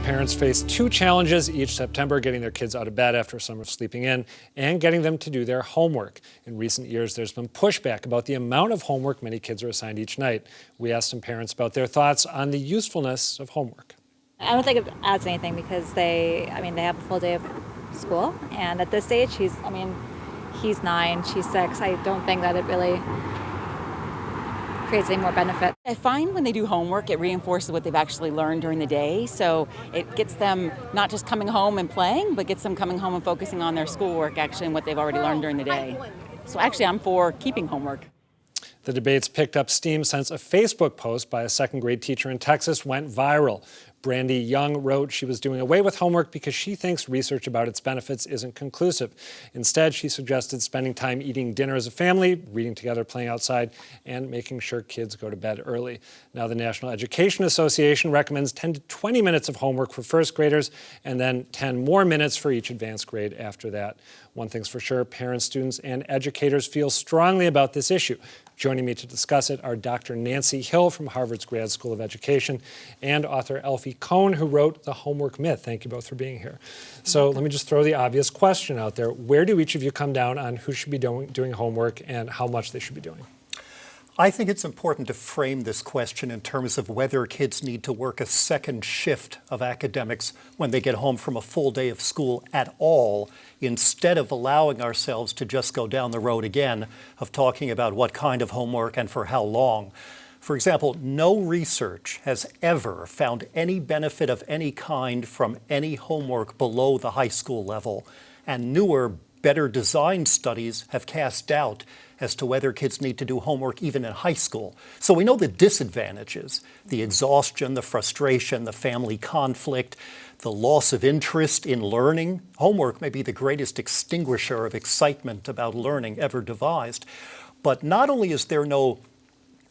parents face two challenges each September: getting their kids out of bed after a summer of sleeping in and getting them to do their homework. In recent years, there's been pushback about the amount of homework many kids are assigned each night. We asked some parents about their thoughts on the usefulness of homework. I don't think it adds anything because they have a full day of school, and at this age, he's 9, she's 6. I don't think that it really creates any more benefit. I find when they do homework, it reinforces what they've actually learned during the day. So it gets them not just coming home and playing, but gets them coming home and focusing on their schoolwork actually and what they've already learned during the day. So actually, I'm for keeping homework. The debates picked up steam since a Facebook post by a second-grade teacher in Texas went viral. Brandy Young wrote she was doing away with homework because she thinks research about its benefits isn't conclusive. Instead, she suggested spending time eating dinner as a family, reading together, playing outside, and making sure kids go to bed early. Now, the National Education Association recommends 10 to 20 minutes of homework for first graders and then 10 more minutes for each advanced grade after that. One thing's for sure, parents, students, and educators feel strongly about this issue. Joining me to discuss it are Dr. Nancy Hill from Harvard's Grad School of Education and author Elfie Kohn, who wrote The Homework Myth. Thank you both for being here. So let me just throw the obvious question out there. Where do each of you come down on who should be doing homework and how much they should be doing? I think it's important to frame this question in terms of whether kids need to work a second shift of academics when they get home from a full day of school at all, instead of allowing ourselves to just go down the road again of talking about what kind of homework and for how long. For example, no research has ever found any benefit of any kind from any homework below the high school level, and newer, better designed studies have cast doubt as to whether kids need to do homework even in high school. So we know the disadvantages: the exhaustion, the frustration, the family conflict, the loss of interest in learning. Homework may be the greatest extinguisher of excitement about learning ever devised. But not only is there no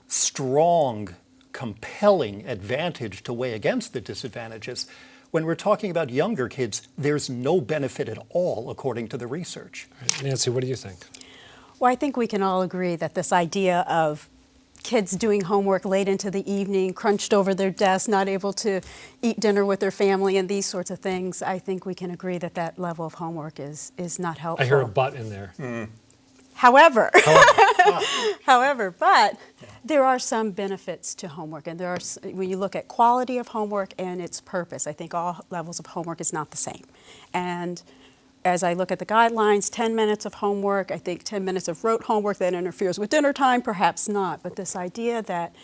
strong, compelling advantage to weigh against the disadvantages, when we're talking about younger kids, there's no benefit at all, according to the research. Right. Nancy, what do you think? Well, I think we can all agree that this idea of kids doing homework late into the evening, crunched over their desk, not able to eat dinner with their family and these sorts of things, I think we can agree that that level of homework is not helpful. I hear a but in there. However, but there are some benefits to homework, and when you look at quality of homework and its purpose, I think all levels of homework is not the same. And as I look at the guidelines, 10 minutes of homework, I think 10 minutes of rote homework that interferes with dinner time, perhaps not. But this idea that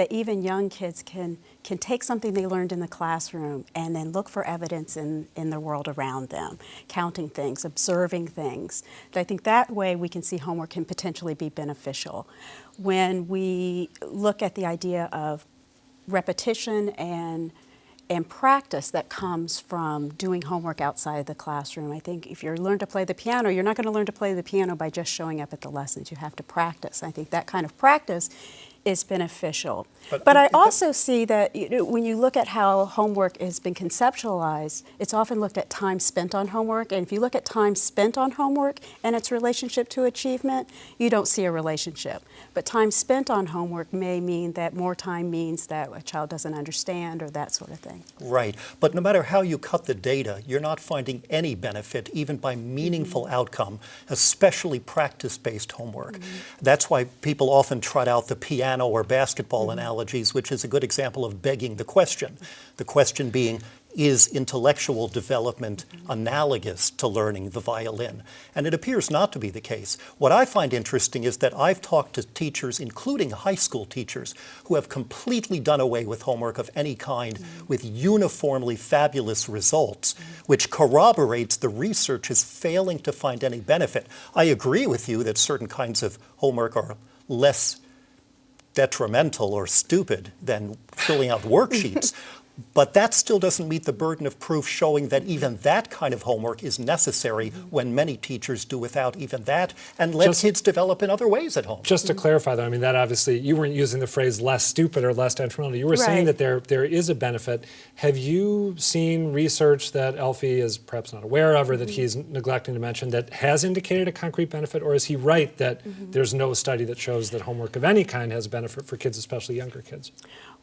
even young kids can take something they learned in the classroom and then look for evidence in the world around them, counting things, observing things. But I think that way we can see homework can potentially be beneficial. When we look at the idea of repetition and practice that comes from doing homework outside the classroom. I think if you learn to play the piano, you're not going to learn to play the piano by just showing up at the lessons. You have to practice. I think that kind of practice is beneficial. But I also see that when you look at how homework has been conceptualized, it's often looked at time spent on homework. And if you look at time spent on homework and its relationship to achievement, you don't see a relationship. But time spent on homework may mean that more time means that a child doesn't understand or that sort of thing. Right. But no matter how you cut the data, you're not finding any benefit, even by meaningful outcome, especially practice-based homework. That's why people often trot out the piano or basketball analogies, which is a good example of begging the question. The question being, is intellectual development analogous to learning the violin? And it appears not to be the case. What I find interesting is that I've talked to teachers, including high school teachers, who have completely done away with homework of any kind with uniformly fabulous results, which corroborates the research is failing to find any benefit. I agree with you that certain kinds of homework are less detrimental or stupid than filling out worksheets. But that still doesn't meet the burden of proof showing that even that kind of homework is necessary when many teachers do without even that and let kids develop in other ways at home. Just to clarify, though, I mean, that obviously, you weren't using the phrase less stupid or less detrimental. You were saying that there is a benefit. Have you seen research that Elfie is perhaps not aware of or that he's neglecting to mention that has indicated a concrete benefit? Or is he right that there's no study that shows that homework of any kind has a benefit for kids, especially younger kids?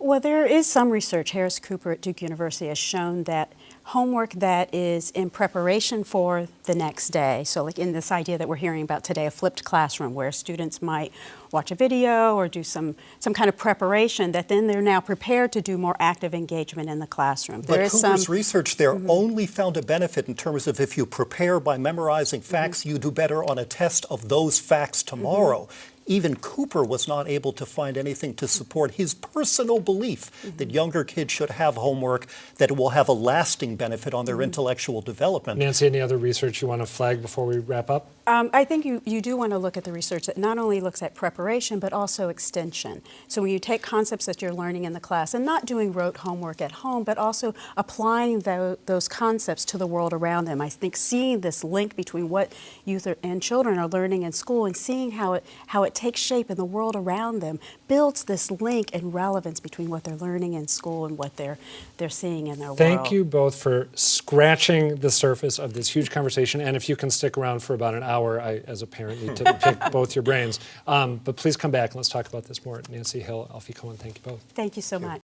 Well, there is some research. Harris Cooper at Duke University has shown that homework that is in preparation for the next day, so like in this idea that we're hearing about today, a flipped classroom where students might watch a video or do some kind of preparation, that then they're now prepared to do more active engagement in the classroom. There But is Cooper's some research there only found a benefit in terms of if you prepare by memorizing facts, you do better on a test of those facts tomorrow. Even Cooper was not able to find anything to support his personal belief that younger kids should have homework that will have a lasting benefit on their intellectual development. Nancy, any other research you want to flag before we wrap up? I think you do want to look at the research that not only looks at preparation, but also extension. So when you take concepts that you're learning in the class and not doing rote homework at home, but also applying those concepts to the world around them. I think seeing this link between what youth and children are learning in school and seeing how it takes shape in the world around them builds this link and relevance between what they're learning in school and what they're seeing in their world. Thank you both for scratching the surface of this huge conversation. And if you can stick around for about an hour, I, as a parent, need to pick both your brains. But please come back and let's talk about this more. Nancy Hill, Alfie Cohen, thank you both. Thank you so much.